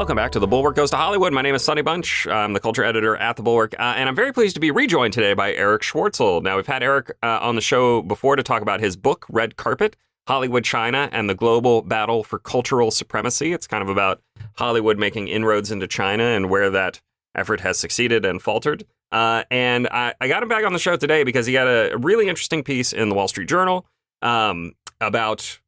Welcome back to The Bulwark Goes to Hollywood. My name is Sonny Bunch. I'm the culture editor at The Bulwark, and I'm very pleased to be rejoined today by Eric Schwartzel. Now, we've had Eric on the show before to talk about his book, Red Carpet, Hollywood, China, and the Global Battle for Cultural Supremacy. It's kind of about Hollywood making inroads into China and where that effort has succeeded and faltered. And I got him back on the show today because he had a really interesting piece in the Wall Street Journal about,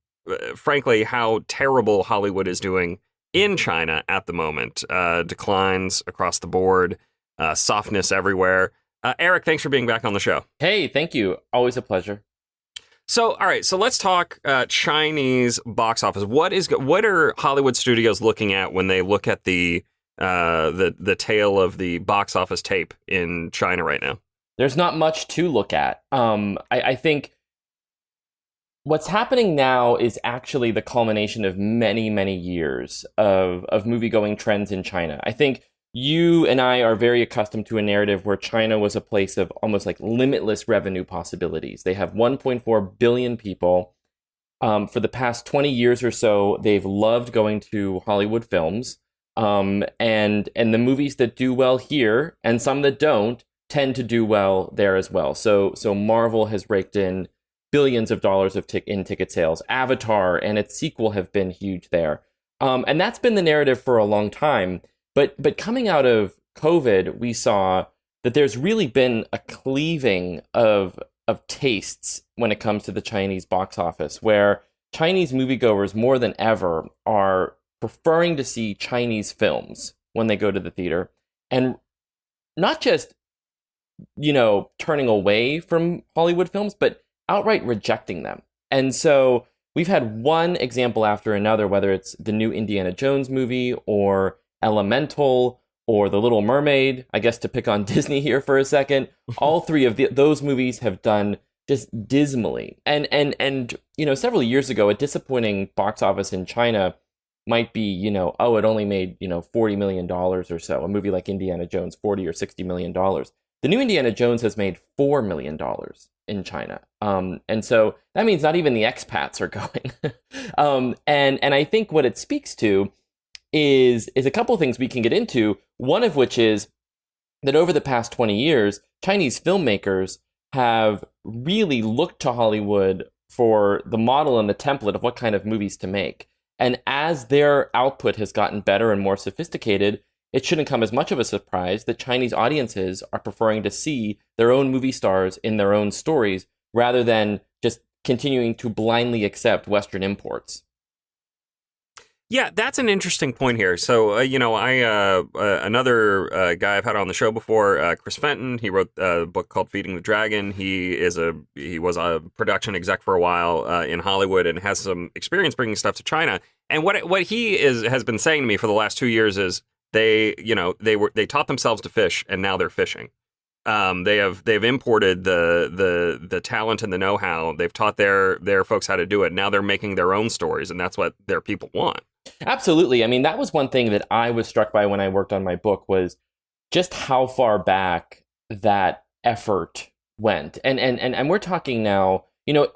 frankly, how terrible Hollywood is doing in China at the moment. Declines across the board, softness everywhere. Eric, thanks for being back on the show. Hey, thank you. Always a pleasure. So, all right, so let's talk Chinese box office. What are Hollywood studios looking at when they look at the tail of the box office tape in China right now? There's not much to look at. I think what's happening now is actually the culmination of many, many years of movie-going trends in China. I think you and I are very accustomed to a narrative where China was a place of almost like limitless revenue possibilities. They have 1.4 billion people. For the past 20 years or so, they've loved going to Hollywood films. And the movies that do well here, and some that don't, tend to do well there as well. So Marvel has raked in billions of dollars in ticket sales. Avatar and its sequel have been huge there. And that's been the narrative for a long time. But coming out of COVID, we saw that there's really been a cleaving of tastes when it comes to the Chinese box office, where Chinese moviegoers more than ever are preferring to see Chinese films when they go to the theater, and not just, turning away from Hollywood films, but outright rejecting them. And so we've had one example after another, whether it's the new Indiana Jones movie or Elemental or The Little Mermaid, I guess to pick on Disney here for a second. All three of those movies have done just dismally. And several years ago, a disappointing box office in China might be, it only made, $40 million or so. A movie like Indiana Jones, $40 or $60 million. The new Indiana Jones has made $4 million in China. And so that means not even the expats are going. And I think what it speaks to is a couple of things we can get into. One of which is that over the past 20 years, Chinese filmmakers have really looked to Hollywood for the model and the template of what kind of movies to make. And as their output has gotten better and more sophisticated, it shouldn't come as much of a surprise that Chinese audiences are preferring to see their own movie stars in their own stories rather than just continuing to blindly accept Western imports. Yeah, that's an interesting point here. So, another guy I've had on the show before, Chris Fenton, he wrote a book called Feeding the Dragon. He was a production exec for a while in Hollywood and has some experience bringing stuff to China. And what he has been saying to me for the last 2 years is they taught themselves to fish, and now they're fishing. They've imported the talent and the know-how. They've taught their folks how to do it. Now they're making their own stories, and that's what their people want. Absolutely. I mean, that was one thing that I was struck by when I worked on my book, was just how far back that effort went. And we're talking now,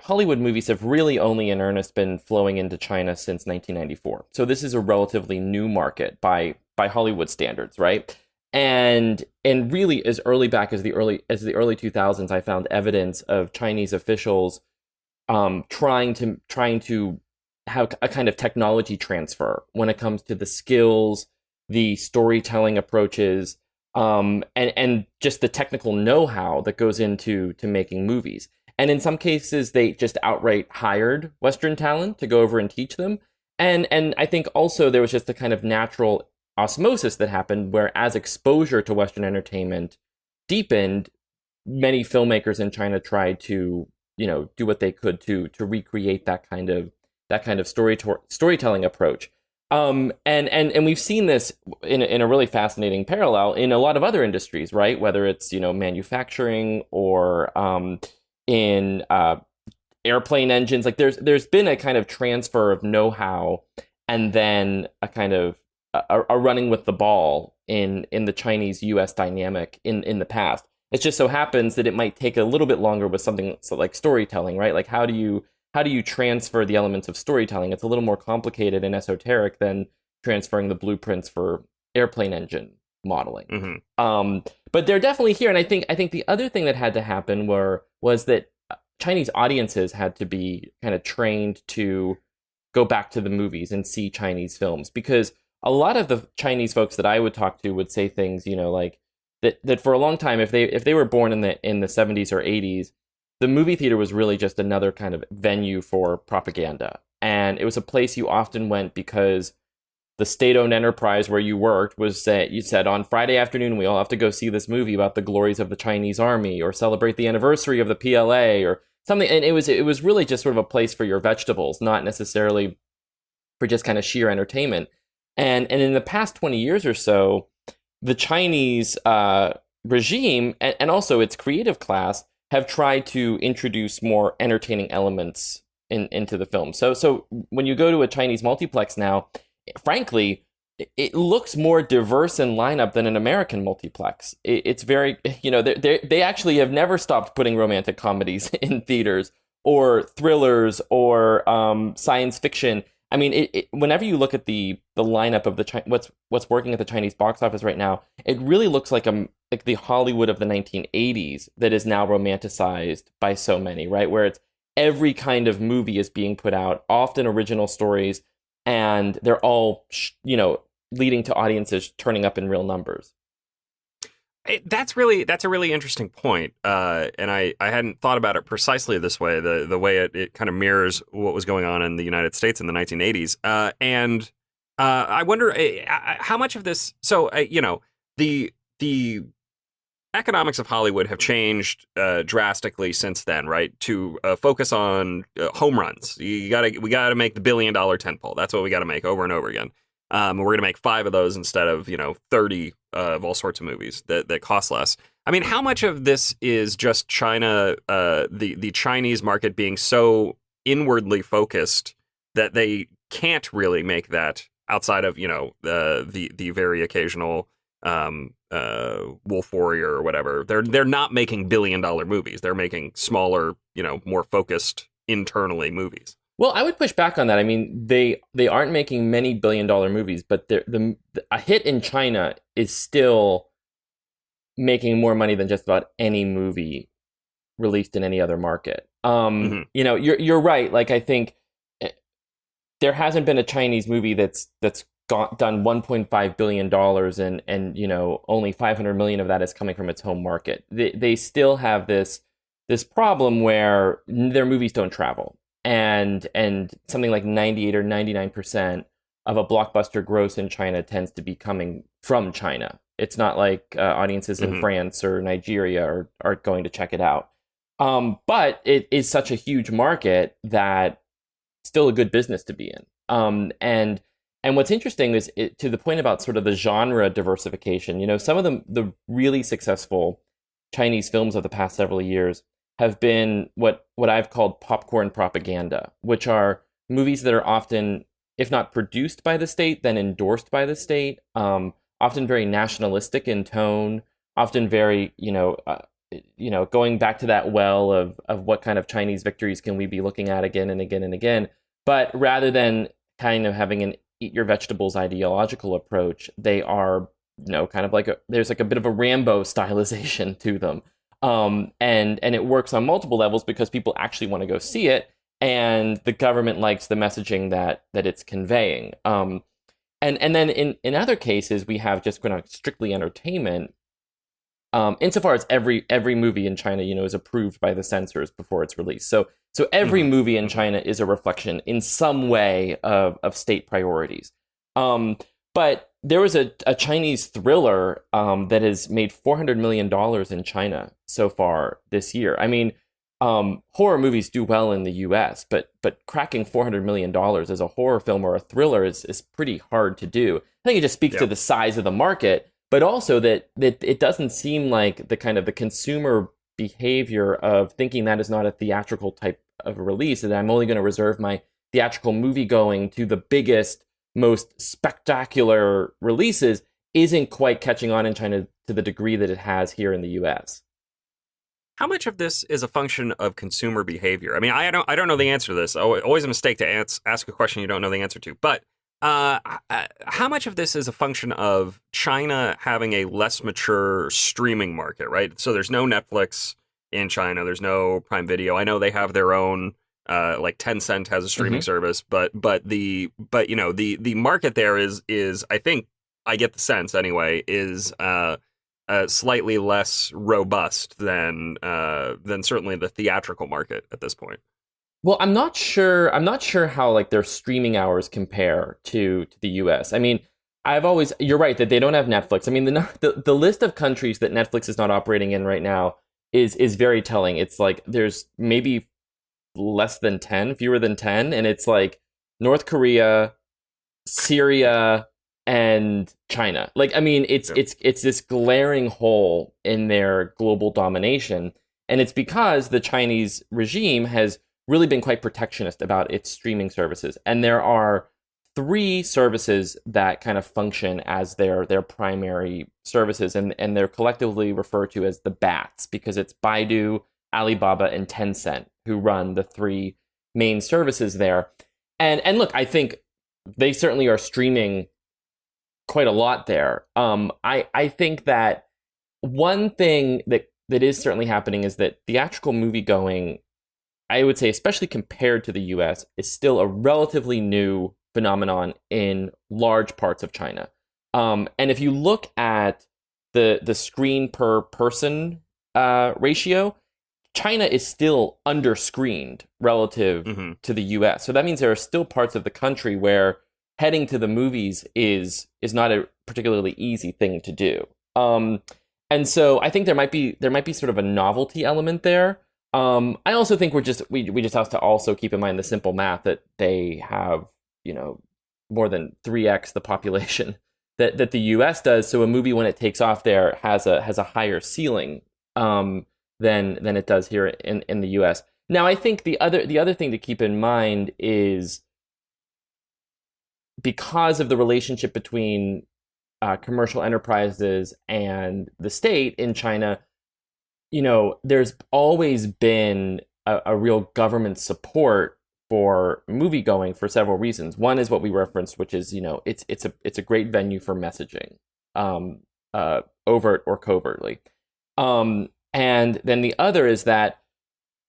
Hollywood movies have really only in earnest been flowing into China since 1994. So this is a relatively new market by Hollywood standards, right? And really as early back as the early 2000s, I found evidence of Chinese officials trying to have a kind of technology transfer when it comes to the skills, the storytelling approaches, and just the technical know-how that goes into making movies. And in some cases, they just outright hired Western talent to go over and teach them. And I think also there was just a kind of natural osmosis that happened where, as exposure to Western entertainment deepened, many filmmakers in China tried to, do what they could to recreate that kind of storytelling approach. And we've seen this in a really fascinating parallel in a lot of other industries, right? Whether it's, manufacturing or in airplane engines. Like there's been a kind of transfer of know-how, and then a kind of a running with the ball in the Chinese-U.S. dynamic in the past. It just so happens that it might take a little bit longer with something like storytelling, right? Like how do you transfer the elements of storytelling? It's a little more complicated and esoteric than transferring the blueprints for airplane engine modeling. Mm-hmm. But they're definitely here, and I think the other thing that had to happen was that Chinese audiences had to be kind of trained to go back to the movies and see Chinese films, because a lot of the Chinese folks that I would talk to would say things, like that for a long time, if they were born in the 70s or 80s, the movie theater was really just another kind of venue for propaganda. And it was a place you often went because the state-owned enterprise where you worked you said on Friday afternoon, we all have to go see this movie about the glories of the Chinese army or celebrate the anniversary of the PLA or something. And it was really just sort of a place for your vegetables, not necessarily for just kind of sheer entertainment. And in the past 20 years or so, the Chinese regime and also its creative class have tried to introduce more entertaining elements into the film. So when you go to a Chinese multiplex now, frankly, it looks more diverse in lineup than an American multiplex. It's very, they actually have never stopped putting romantic comedies in theaters or thrillers or science fiction. I mean, whenever you look at the lineup of what's working at the Chinese box office right now, it really looks like the Hollywood of the 1980s that is now romanticized by so many, right? Where it's every kind of movie is being put out, often original stories, and they're all, leading to audiences turning up in real numbers. That's a really interesting point, and I hadn't thought about it precisely this way. The way it kind of mirrors what was going on in the United States in the 1980s, and I wonder how much of this. So the economics of Hollywood have changed drastically since then, right? To focus on home runs. We gotta make the $1 billion tentpole. That's what we got to make over and over again. We're going to make 5 of those instead of 30 of all sorts of movies that cost less. I mean, how much of this is just China, the Chinese market being so inwardly focused that they can't really make that outside of the very occasional Wolf Warrior or whatever. They're not making $1 billion movies. They're making smaller, more focused internally movies. Well, I would push back on that. I mean, they aren't making many $1 billion movies, but a hit in China is still making more money than just about any movie released in any other market. You're right. Like, I think there hasn't been a Chinese movie that's done $1.5 billion and only 500 million of that is coming from its home market. They still have this problem where their movies don't travel. And something like 98 or 99% of a blockbuster gross in China tends to be coming from China. It's not like audiences in France or Nigeria are going to check it out. But it is such a huge market that it's still a good business to be in. And what's interesting is to the point about sort of the genre diversification. Some of the really successful Chinese films of the past several years have been what I've called popcorn propaganda, which are movies that are often, if not produced by the state, then endorsed by the state, often very nationalistic in tone, often very, going back to that well of what kind of Chinese victories can we be looking at again and again and again. But rather than kind of having an eat your vegetables ideological approach, they are, kind of like there's like a bit of a Rambo stylization to them. And it works on multiple levels because people actually want to go see it, and the government likes the messaging that it's conveying. And then in other cases, we have just kind of strictly entertainment. Insofar as every movie in China, is approved by the censors before it's released. So every movie in China is a reflection in some way of state priorities. But there was a Chinese thriller that has made $400 million in China so far this year. I mean, horror movies do well in the U.S., but cracking $400 million as a horror film or a thriller is pretty hard to do. I think it just speaks to the size of the market, but also that it doesn't seem like the kind of the consumer behavior of thinking that is not a theatrical type of a release, and I'm only going to reserve my theatrical movie going to the biggest, most spectacular releases isn't quite catching on in China to the degree that it has here in the US. How much of this is a function of consumer behavior? I mean, I don't know the answer to this. Always a mistake to ask a question you don't know the answer to. But How much of this is a function of China having a less mature streaming market, right? So there's no Netflix in China, there's no Prime Video. I know they have their own, like Tencent has a streaming service, but you know the market there is I think I get the sense anyway is slightly less robust than certainly the theatrical market at this point. Well, I'm not sure. I'm not sure how like their streaming hours compare to the U.S. I mean, you're right that they don't have Netflix. I mean, the list of countries that Netflix is not operating in right now is very telling. It's like there's maybe less than 10, fewer than 10, and it's like North Korea, Syria, and China. Like, I mean, it's this glaring hole in their global domination, and it's because the Chinese regime has really been quite protectionist about its streaming services. And there are three services that kind of function as their primary services, and they're collectively referred to as the BATs because it's Baidu, Alibaba, and Tencent who run the three main services there. And look, I think they certainly are streaming quite a lot there. I think that one thing that is certainly happening is that theatrical movie going, I would say, especially compared to the US, is still a relatively new phenomenon in large parts of China. And if you look at the screen per person ratio, China is still underscreened relative to the US. So that means there are still parts of the country where heading to the movies is not a particularly easy thing to do. And so I think there might be sort of a novelty element there. I also think we just have to also keep in mind the simple math that they have, more than 3x the population that the US does. So a movie, when it takes off there, has a higher ceiling than it does here in the US. Now, I think the other thing to keep in mind is, because of the relationship between commercial enterprises and the state in China, there's always been a real government support for movie going for several reasons. One is what we referenced, which is, it's a great venue for messaging, overt or covertly. And then the other is that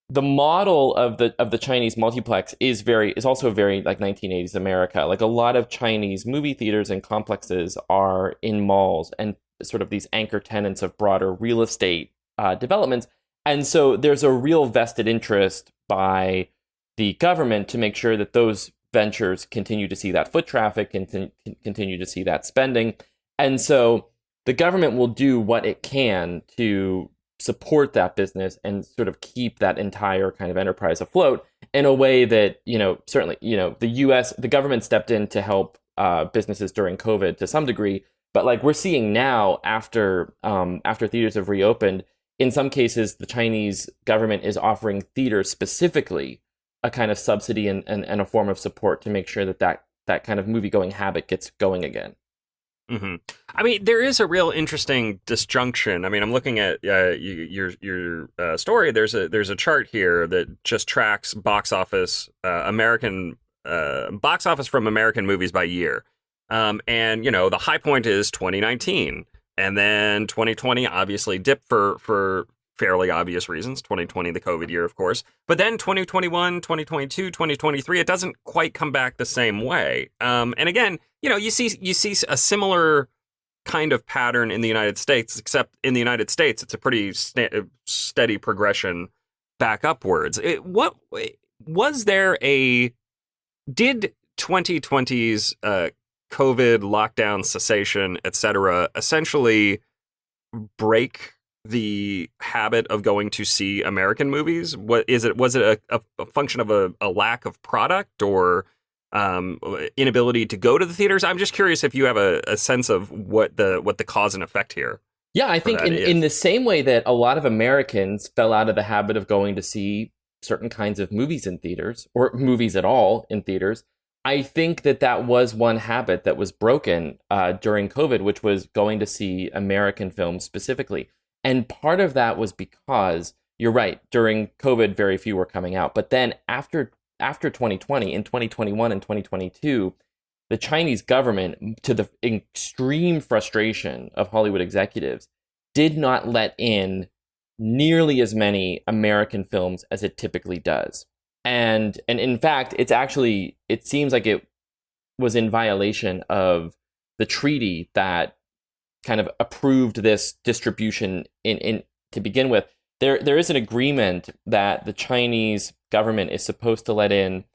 the model of the Chinese multiplex is also very like 1980s America. Like, a lot of Chinese movie theaters and complexes are in malls and sort of these anchor tenants of broader real estate developments. And so there's a real vested interest by the government to make sure that those ventures continue to see that foot traffic and continue to see that spending. And so the government will do what it can to support that business and sort of keep that entire kind of enterprise afloat in a way that, certainly, the government stepped in to help businesses during COVID to some degree. But like we're seeing now, after theaters have reopened, in some cases, the Chinese government is offering theaters specifically a kind of subsidy and a form of support to make sure that kind of movie-going habit gets going again. Mm-hmm. I mean, there is a real interesting disjunction. I mean, I'm looking at your story. There's a chart here that just tracks box office box office from American movies by year. And the high point is 2019. And then 2020 obviously dipped for fairly obvious reasons. 2020, the COVID year, of course. But then 2021, 2022, 2023, it doesn't quite come back the same way. And again, you see a similar kind of pattern in the United States, except in the United States, it's a pretty steady progression back upwards. Did 2020's COVID lockdown cessation, etc., essentially break the habit of going to see American movies? Was it a function of a lack of product or inability to go to the theaters? I'm just curious if you have a sense of what the cause and effect here. Yeah, I think in the same way that a lot of Americans fell out of the habit of going to see certain kinds of movies in theaters, or movies at all in theaters, I think that was one habit that was broken during COVID, which was going to see American films specifically. And part of that was because, you're right, during COVID, very few were coming out. But then after 2020, in 2021 and 2022, the Chinese government, to the extreme frustration of Hollywood executives, did not let in nearly as many American films as it typically does. And in fact, it seems like it was in violation of the treaty that kind of approved this distribution in to begin with. There is an agreement that the Chinese government is supposed to let in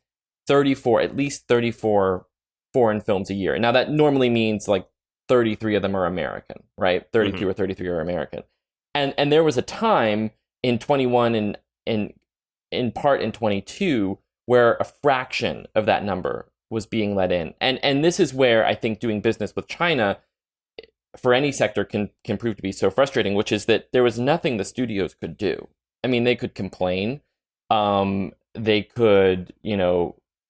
at least 34 foreign films a year. Now that normally means like 33 of them are American, right? 32 or 33 are American. And there was a time in 21 and in part in 22 where a fraction of that number was being let in. And this is where I think doing business with China for any sector can prove to be so frustrating, which is that there was nothing the studios could do. I mean, they could complain, they could,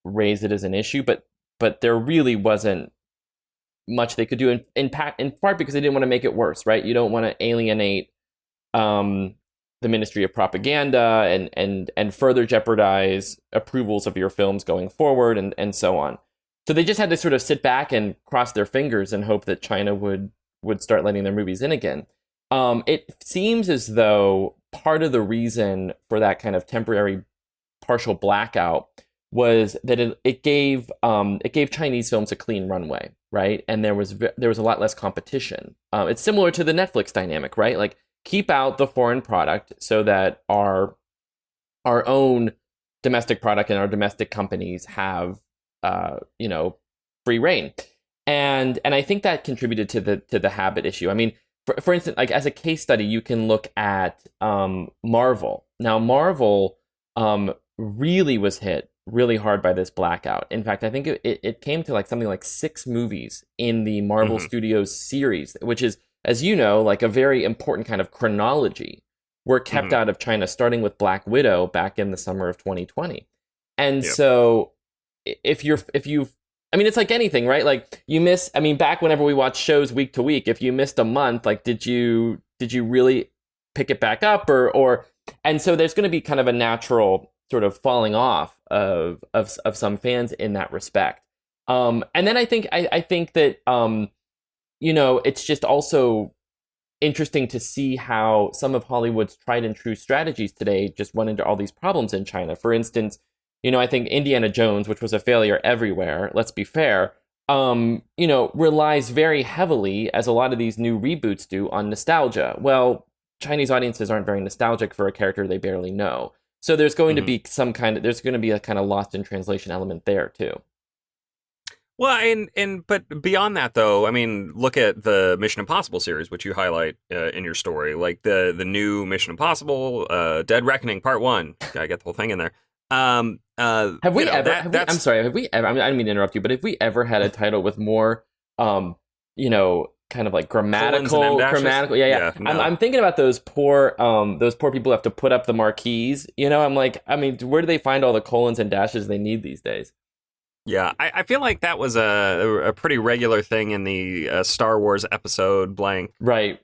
raise it as an issue, but there really wasn't much they could do in part because they didn't want to make it worse, right? You don't want to alienate the Ministry of Propaganda and further jeopardize approvals of your films going forward and so on. So they just had to sort of sit back and cross their fingers and hope that China would start letting their movies in again. It seems as though part of the reason for that kind of temporary partial blackout was that it gave Chinese films a clean runway, right? And there was a lot less competition. It's similar to the Netflix dynamic, right? Like, keep out the foreign product so that our own domestic product and our domestic companies have free reign. And I think that contributed to the habit issue. I mean, for instance, like as a case study, you can look at Marvel. Now, Marvel really was hit really hard by this blackout. In fact, I think it came to like something like 6 movies in the Marvel Studios series, which is, as you know, like a very important kind of chronology, were kept out of China, starting with Black Widow back in the summer of 2020. And so if you've I mean, it's like anything, right? Like you miss, I mean, back whenever we watch shows week to week, if you missed a month, like did you really pick it back up or and so there's going to be kind of a natural sort of falling off of some fans in that respect. And then I think that it's just also interesting to see how some of Hollywood's tried and true strategies today just run into all these problems in China. For instance, I think Indiana Jones, which was a failure everywhere, let's be fair, relies very heavily, as a lot of these new reboots do, on nostalgia. Well, Chinese audiences aren't very nostalgic for a character they barely know. So there's going to be there's going to be a kind of lost in translation element there too. Well, but beyond that, though, I mean, look at the Mission Impossible series, which you highlight in your story, like the new Mission Impossible, Dead Reckoning Part 1. Gotta get the whole thing in there. Have we ever? I'm sorry. Have we ever? I didn't mean to interrupt you, but have we ever had a title with more, kind of like grammatical? Yeah. No. I'm thinking about those poor people who have to put up the marquees. I'm like, I mean, where do they find all the colons and dashes they need these days? Yeah, I feel like that was a pretty regular thing in the Star Wars episode blank, right?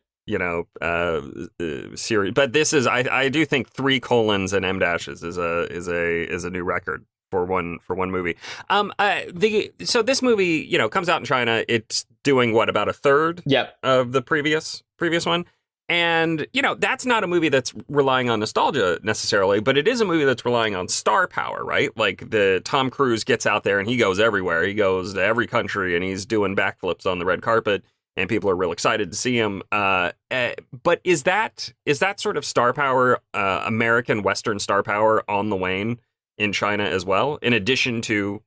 Series. But this is, I do think 3 colons and M dashes is a new record for one movie. So this movie, comes out in China. It's doing what, about a third of the previous one. And, that's not a movie that's relying on nostalgia necessarily, but it is a movie that's relying on star power, right? Like the Tom Cruise gets out there and he goes everywhere. He goes to every country and he's doing backflips on the red carpet and people are real excited to see him. But is that sort of star power, American Western star power, on the wane in China as well? In addition to,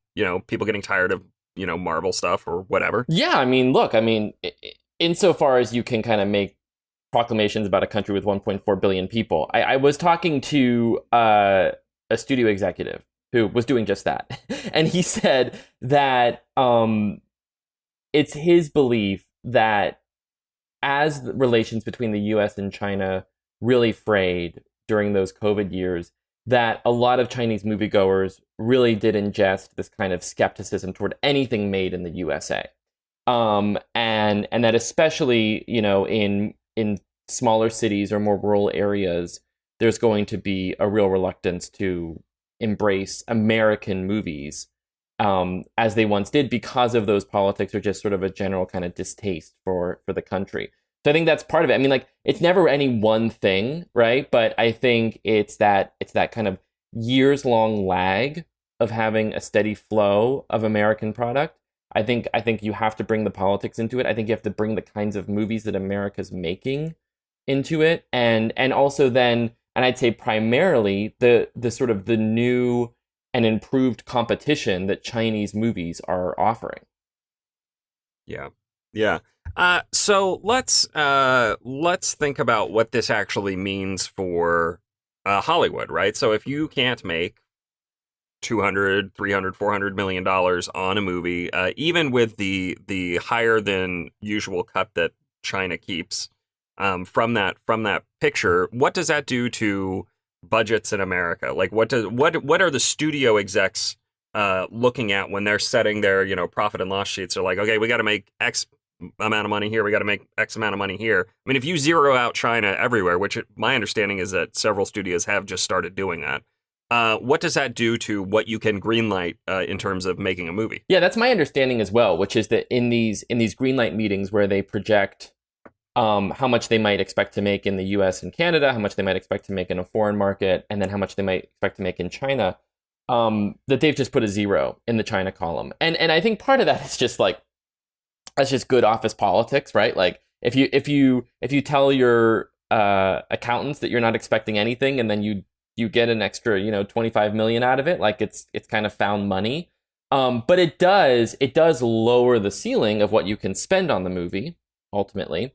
people getting tired of, Marvel stuff or whatever. Yeah. I mean, look, insofar as you can kind of make proclamations about a country with 1.4 billion people. I was talking to a studio executive who was doing just that. And he said that it's his belief that as the relations between the US and China really frayed during those COVID years, that a lot of Chinese moviegoers really did ingest this kind of skepticism toward anything made in the USA. And that especially, in smaller cities or more rural areas, there's going to be a real reluctance to embrace American movies as they once did because of those politics, or just sort of a general kind of distaste for the country. So I think that's part of it. I mean, like, it's never any one thing, right? But I think it's that kind of years long lag of having a steady flow of American product. I think you have to bring the politics into it. I think you have to bring the kinds of movies that America's making into it, and also then, and I'd say primarily the sort of the new and improved competition that Chinese movies are offering. Yeah. Yeah. So let's think about what this actually means for Hollywood, right? So if you can't make 200, 300, 400 million dollars on a movie, even with the higher than usual cut that China keeps from that picture, what does that do to budgets in America? Like, what are the studio execs looking at when they're setting their, profit and loss sheets? They're like, okay, we got to make X amount of money here, we got to make X amount of money here. I mean, if you zero out China everywhere, which my understanding is that several studios have just started doing that, what does that do to what you can greenlight in terms of making a movie? Yeah, that's my understanding as well, which is that in these greenlight meetings where they project how much they might expect to make in the US and Canada, how much they might expect to make in a foreign market, and then how much they might expect to make in China, that they've just put a zero in the China column. And I think part of that is just like, that's just good office politics, right? Like, if you tell your accountants that you're not expecting anything, and then you get an extra 25 million out of it, like, it's kind of found money. But it does lower the ceiling of what you can spend on the movie ultimately.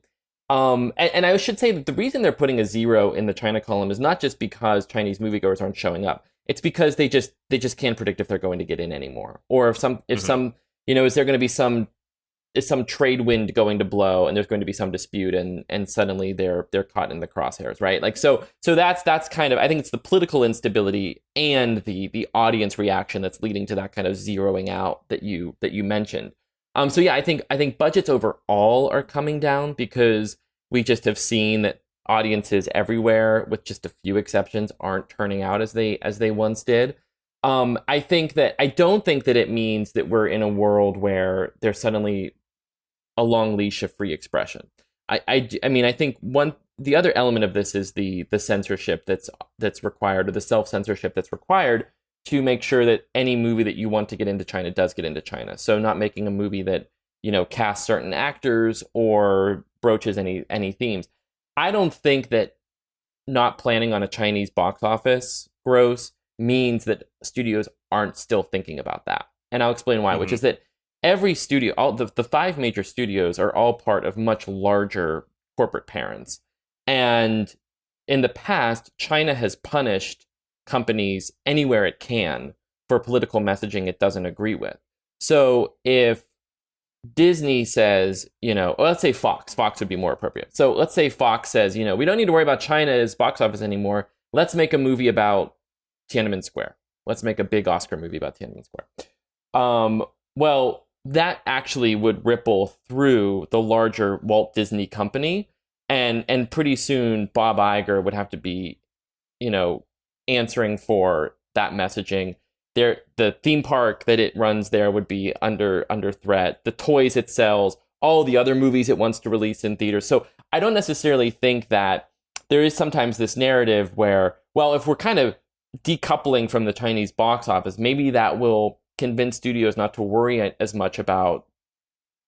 And I should say that the reason they're putting a zero in the China column is not just because Chinese moviegoers aren't showing up. It's because they just can't predict if they're going to get in anymore, or if some is there going to be some trade wind going to blow, and there's going to be some dispute, and suddenly they're caught in the crosshairs, right? Like, so that's kind of, I think it's the political instability and the audience reaction that's leading to that kind of zeroing out that you mentioned. So yeah, I think budgets overall are coming down because we just have seen that audiences everywhere, with just a few exceptions, aren't turning out as they once did. I don't think that it means that we're in a world where there's suddenly a long leash of free expression. I mean, I think the other element of this is the censorship that's required, or the self-censorship that's required to make sure that any movie that you want to get into China does get into China. So not making a movie that, casts certain actors or broaches any themes. I don't think that not planning on a Chinese box office gross means that studios aren't still thinking about that. And I'll explain why, which is that every studio, all the five major studios, are all part of much larger corporate parents. And in the past, China has punished companies anywhere it can for political messaging it doesn't agree with. So if Disney says, let's say Fox would be more appropriate. So let's say Fox says, we don't need to worry about China's box office anymore. Let's make a movie about Tiananmen Square. Let's make a big Oscar movie about Tiananmen Square. Well, that actually would ripple through the larger Walt Disney Company, and pretty soon Bob Iger would have to be, answering for that messaging. The theme park that it runs there would be under threat. The toys it sells, all the other movies it wants to release in theaters. So I don't necessarily think that there is sometimes this narrative where, well, if we're kind of decoupling from the Chinese box office, maybe that will convince studios not to worry as much about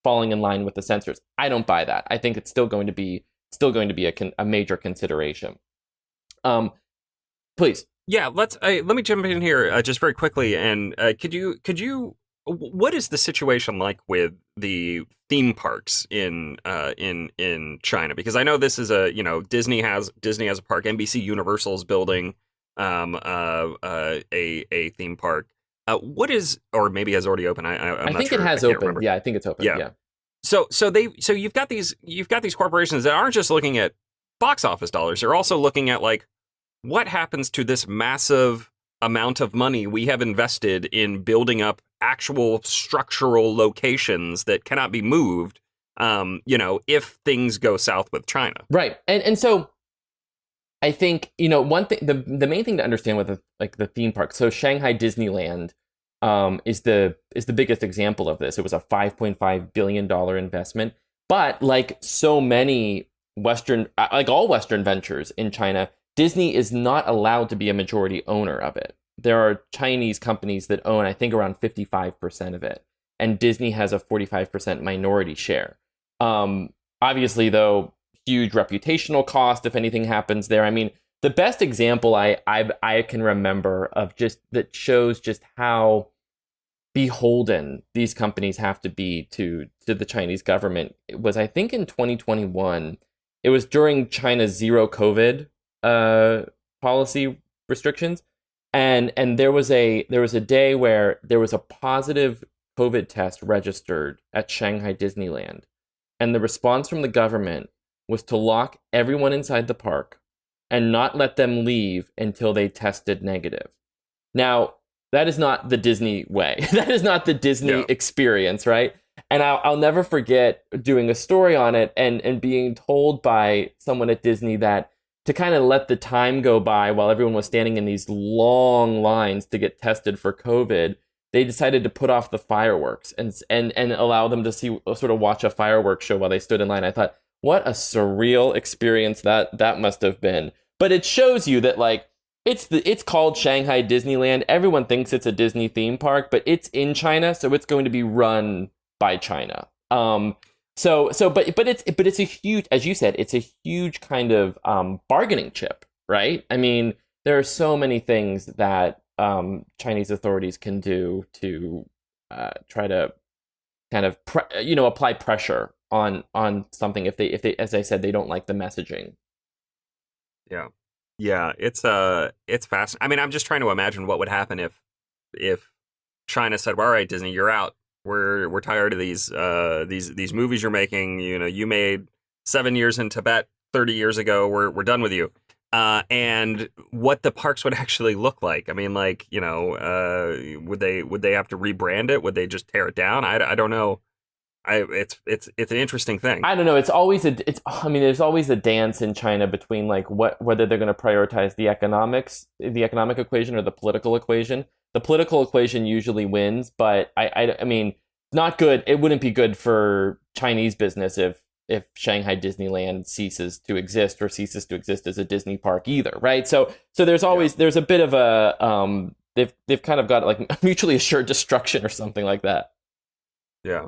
falling in line with the censors. I don't buy that. I think it's still going to be a major consideration. Please. Yeah, let me jump in here just very quickly. And could you what is the situation like with the theme parks in China? Because I know this is Disney has a park. NBC Universal's building a theme park. What is, or maybe has already opened? I think it has opened. Remember. Yeah, I think it's open. Yeah. So you've got these corporations that aren't just looking at box office dollars. They're also looking at, like, what happens to this massive amount of money we have invested in building up actual structural locations that cannot be moved, if things go south with China. Right. And so I think, one thing, the main thing to understand with the theme park, so Shanghai Disneyland is the biggest example of this. It was a $5.5 billion investment, but like so many all Western ventures in China, Disney is not allowed to be a majority owner of it. There are Chinese companies that own, I think, around 55% of it, and Disney has a 45% minority share. Obviously, though, huge reputational cost if anything happens there. I mean, the best example I can remember of just that shows just how beholden these companies have to be to the Chinese government was, I think, in 2021. It was during China's zero COVID policy restrictions, and there was a day where there was a positive COVID test registered at Shanghai Disneyland, and the response from the government was to lock everyone inside the park and not let them leave until they tested negative. Now, that is not the Disney way. That is not the Disney experience, right? And I'll never forget doing a story on it and being told by someone at Disney that to kind of let the time go by while everyone was standing in these long lines to get tested for COVID, they decided to put off the fireworks and allow them to sort of watch a fireworks show while they stood in line. I thought, what a surreal experience that must have been. But it shows you that, like, it's called Shanghai Disneyland. Everyone thinks it's a Disney theme park, but it's in China, so it's going to be run by China. But it's a huge, as you said, it's a huge kind of bargaining chip, right? I mean, there are so many things that Chinese authorities can do to try to kind of apply pressure on something if they, as I said, they don't like the messaging. Yeah, it's fascinating. I mean, I'm just trying to imagine what would happen if China said, well, "All right, Disney, you're out. We're tired of these movies you're making. You know, you made 7 years in Tibet 30 years ago. We're done with you." And what the parks would actually look like. I mean, like, would they have to rebrand it? Would they just tear it down? I don't know. It's an interesting thing. I don't know. There's always a dance in China between like whether they're going to prioritize the economic equation or the political equation. The political equation usually wins, but I mean, not good. It wouldn't be good for Chinese business if Shanghai Disneyland ceases to exist as a Disney park either, right? So there's always there's a bit of a they've kind of got like mutually assured destruction or something like that. Yeah.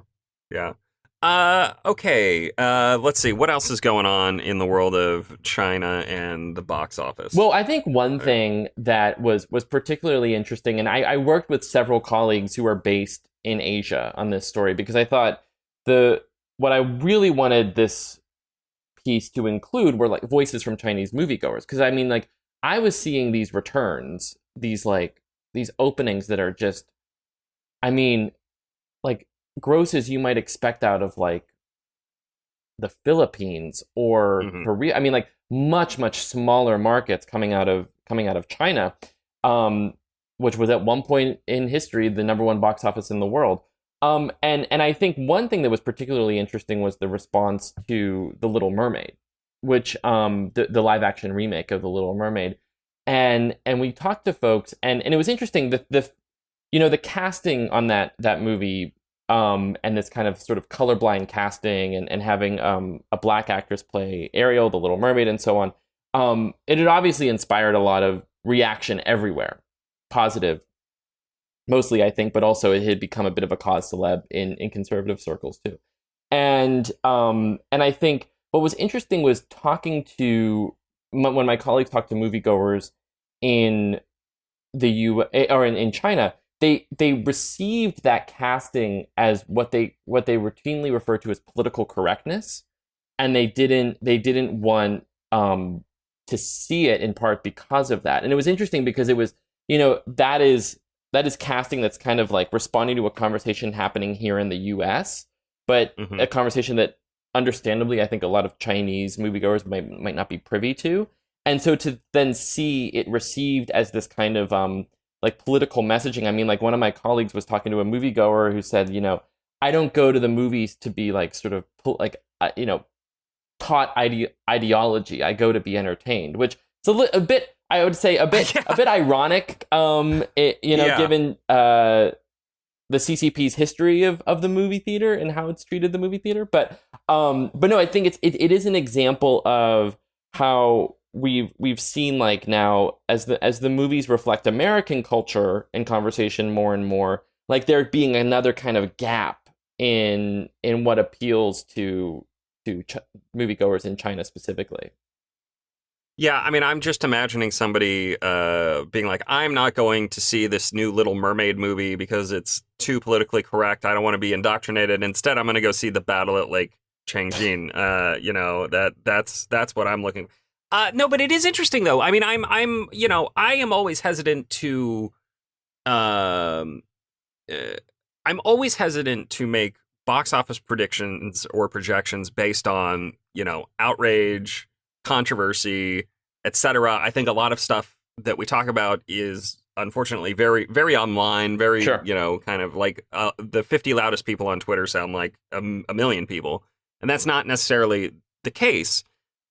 Okay. Let's see. What else is going on in the world of China and the box office? Well, I think one thing that was particularly interesting, and I worked with several colleagues who are based in Asia on this story, because I thought what I really wanted this piece to include were like voices from Chinese moviegoers. Because I mean, like, I was seeing these returns, these openings that are just, I mean, like, gross as you might expect out of like the Philippines or Korea. I mean, like, much smaller markets coming out of China, which was at one point in history the number one box office in the world. And I think one thing that was particularly interesting was the response to The Little Mermaid, which the live action remake of The Little Mermaid, and we talked to folks, and it was interesting the casting on that movie. And this kind of sort of colorblind casting and having a black actress play Ariel, the Little Mermaid, and so on. It had obviously inspired a lot of reaction everywhere, positive, mostly, I think, but also it had become a bit of a cause celeb in conservative circles too. And I think what was interesting was talking to when my colleagues talked to moviegoers in the U.S. or in China. They received that casting as what they routinely refer to as political correctness, and they didn't want to see it, in part because of that. And it was interesting because it was, that is casting that's kind of like responding to a conversation happening here in the U.S., but a conversation that understandably I think a lot of Chinese moviegoers might not be privy to. And so to then see it received as this kind of like political messaging. I mean, like, one of my colleagues was talking to a moviegoer who said, I don't go to the movies to be like sort of taught ideology. I go to be entertained, which is a bit, I would say, a bit ironic. Given the CCP's history of the movie theater and how it's treated the movie theater. But no, I think it is an example of how we've seen, like, now as the movies reflect American culture and conversation more and more, like there being another kind of gap in what appeals to moviegoers in China specifically. Yeah, I mean, I'm just imagining somebody being like, I'm not going to see this new Little Mermaid movie because it's too politically correct. I don't want to be indoctrinated. Instead, I'm going to go see The Battle at Lake Changjin. That's what I'm looking. No, but it is interesting though. I mean, I am always hesitant to, I'm always hesitant to make box office predictions or projections based on, outrage, controversy, etc. I think a lot of stuff that we talk about is unfortunately very, very online, very, Sure. Kind of like the 50 loudest people on Twitter sound like a million people. And that's not necessarily the case.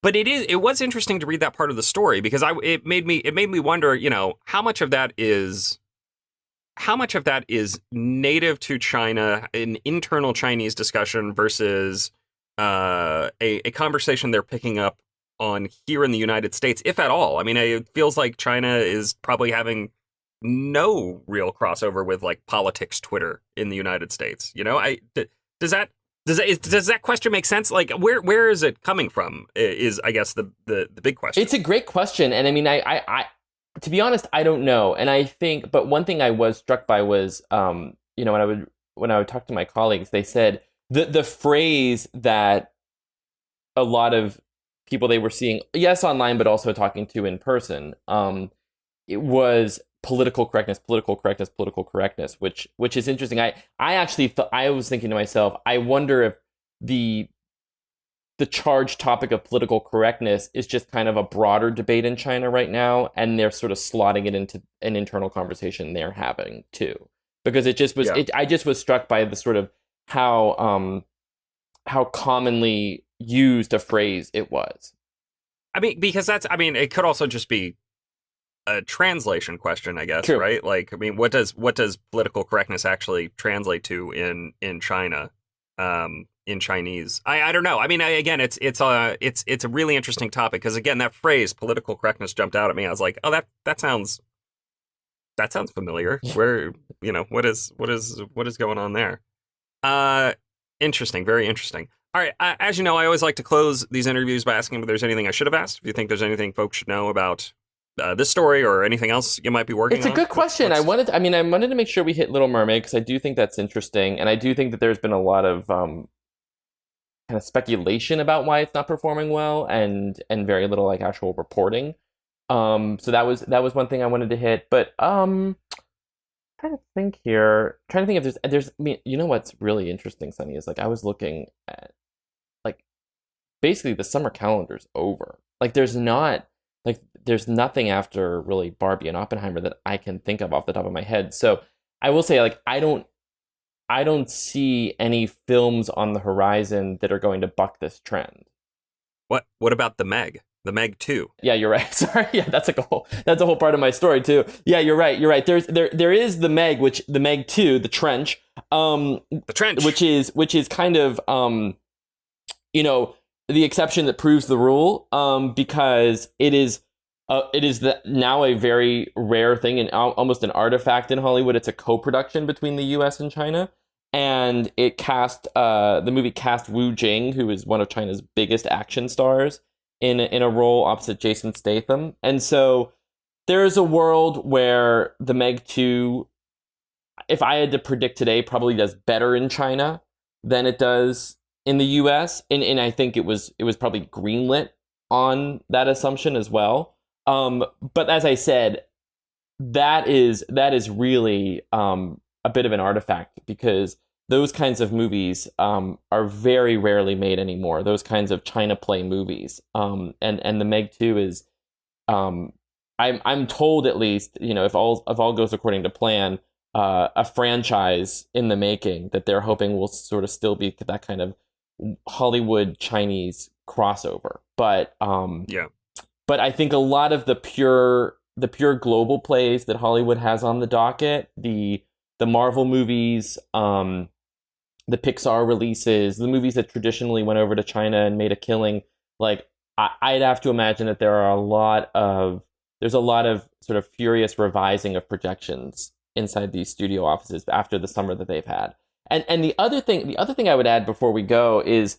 But it was interesting to read that part of the story because it made me wonder, how much of that is native to China, an internal Chinese discussion versus a conversation they're picking up on here in the United States, if at all. I mean, it feels like China is probably having no real crossover with like politics Twitter in the United States. Does that question make sense? Like, where is it coming from? Is, I guess, the big question. It's a great question, and I mean, I to be honest, I don't know, and I think, but one thing I was struck by was, when I would talk to my colleagues, they said the phrase that a lot of people they were seeing, yes, online, but also talking to in person, it was political correctness, which is interesting. I actually thought, I was thinking to myself, I wonder if the charged topic of political correctness is just kind of a broader debate in China right now, and they're sort of slotting it into an internal conversation they're having too. Because it just was, I just was struck by the sort of how commonly used a phrase it was. I mean, because it could also just be a translation question, I guess, True. right? Like, I mean, what does political correctness actually translate to in China, in Chinese? I don't know. I mean, again, it's a really interesting topic because, again, that phrase political correctness jumped out at me. I was like, oh, that sounds familiar. Where, what is going on there? Interesting, very interesting. All right, as you know, I always like to close these interviews by asking if there's anything I should have asked. If you think there's anything folks should know about this story or anything else you might be working on. It's a good question. I wanted to make sure we hit Little Mermaid because I do think that's interesting, and I do think that there's been a lot of kind of speculation about why it's not performing well, and very little like actual reporting. So that was one thing I wanted to hit, but trying to think if there's I mean, what's really interesting, Sunny, is like I was looking at like basically the summer calendar's over. Like there's nothing after really Barbie and Oppenheimer that I can think of off the top of my head. So I will say, like, I don't see any films on the horizon that are going to buck this trend. What about the Meg? The Meg 2. Yeah, you're right. Sorry. Yeah, that's a whole part of my story too. Yeah, you're right. There is the Meg, the Meg 2, the Trench. The Trench. Which is kind of the exception that proves the rule, because it is now a very rare thing and almost an artifact in Hollywood. It's a co-production between the U.S. and China, and the movie cast Wu Jing, who is one of China's biggest action stars, in a role opposite Jason Statham. And so there is a world where the Meg 2, if I had to predict today, probably does better in China than it does in the US. And I think it was probably greenlit on that assumption as well. But as I said, that is really a bit of an artifact, because those kinds of movies are very rarely made anymore. Those kinds of China play movies, and the Meg 2 is, I'm told, at least, if all goes according to plan, a franchise in the making that they're hoping will sort of still be that kind of Hollywood Chinese crossover. But but I think a lot of the pure global plays that Hollywood has on the docket, the the Marvel movies, the Pixar releases, the movies that traditionally went over to China and made a killing. Like, I'd have to imagine that there's a lot of sort of furious revising of projections inside these studio offices after the summer that they've had. And the other thing I would add before we go is,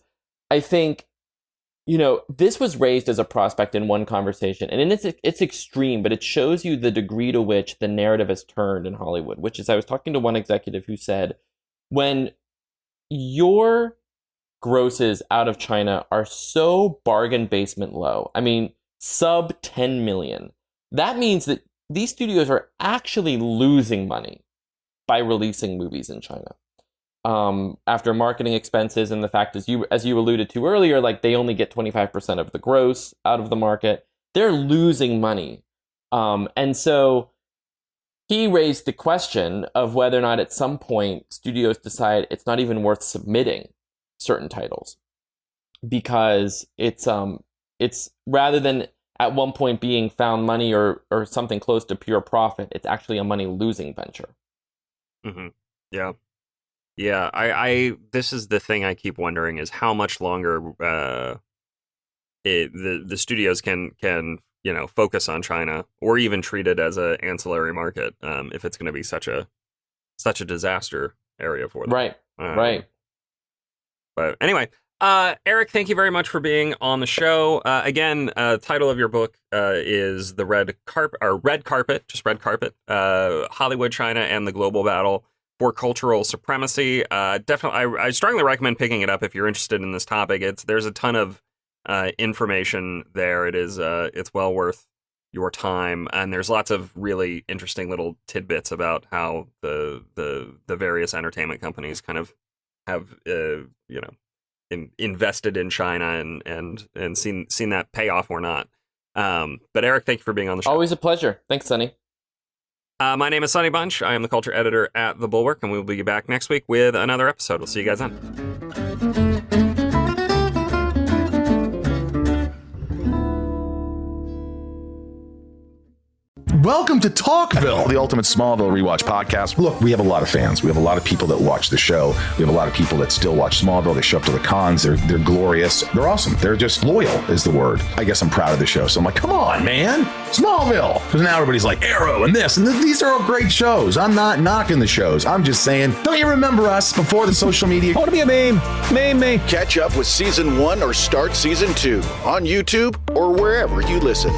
I think, this was raised as a prospect in one conversation, and it's extreme, but it shows you the degree to which the narrative has turned in Hollywood, which is, I was talking to one executive who said, when your grosses out of China are so bargain basement low, I mean, sub 10 million, that means that these studios are actually losing money by releasing movies in China. After marketing expenses and the fact, as you alluded to earlier, like, they only get 25% of the gross out of the market, they're losing money. And so he raised the question of whether or not at some point studios decide it's not even worth submitting certain titles, because it's rather than at one point being found money or something close to pure profit, it's actually a money losing venture. Mm-hmm. Yeah. Yeah, I this is the thing I keep wondering, is how much longer the studios can focus on China, or even treat it as an ancillary market, if it's going to be such a disaster area for them. Right. Right. But anyway, Eric, thank you very much for being on the show. Again, title of your book is The Red Carpet, just Red Carpet, Hollywood, China, and the Global Battle for Cultural Supremacy. Definitely, I strongly recommend picking it up if you're interested in this topic. There's a ton of information there. It's well worth your time, and there's lots of really interesting little tidbits about how the various entertainment companies kind of have invested in China and seen that pay off or not. But Eric, thank you for being on the show. Always a pleasure. Thanks, Sonny. My name is Sonny Bunch. I am the culture editor at The Bulwark, and we will be back next week with another episode. We'll see you guys then. Welcome to Talkville, the ultimate Smallville rewatch podcast. Look, we have a lot of fans. We have a lot of people that watch the show. We have a lot of people that still watch Smallville. They show up to the cons. They're glorious. They're awesome. They're just loyal is the word. I guess I'm proud of the show. So I'm like, come on, man. Smallville. Because now everybody's like Arrow and this. And these are all great shows. I'm not knocking the shows. I'm just saying, don't you remember us before the social media? I want to be a meme. Meme. Catch up with season 1 or start season 2 on YouTube or wherever you listen.